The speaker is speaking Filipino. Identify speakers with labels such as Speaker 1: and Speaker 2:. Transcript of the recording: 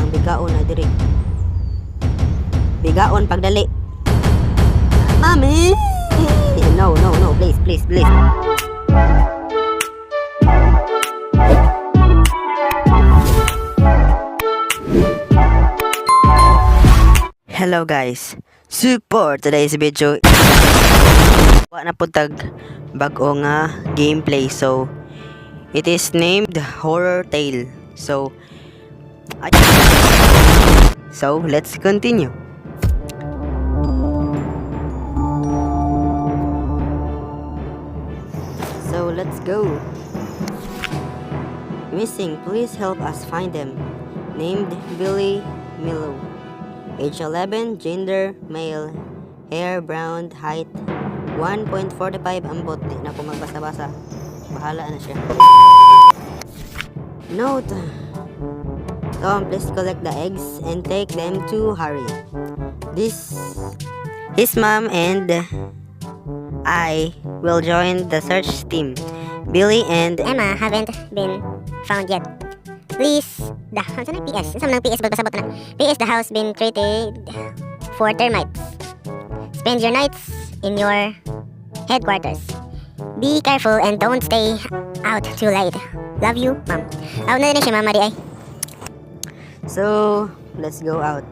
Speaker 1: ang bigaon na diri. Bigaon pagdali. Mami! No, please, please, please. Hello guys. Support today's video. Wa na po tag bag-o nga gameplay. So it is named Horror Tale. So let's continue. So let's go. Missing, please help us find them. Named Billy Milo. Age 11, gender male, hair brown, height 1.45 ambot. Di na ko magbasa-basa. Bahala na siya. Note: Tom, please collect the eggs and take them to Harry. His mom and I will join the search team. Billy and
Speaker 2: Emma haven't been found yet. Please, PS. Isa man lang PS, bagpasabot na. PS, the house been treated for termites. Spend your nights in your headquarters. Be careful and don't stay out too late. Love you, Mom. Out na din siya, Mama, di ay.
Speaker 1: so let's go out.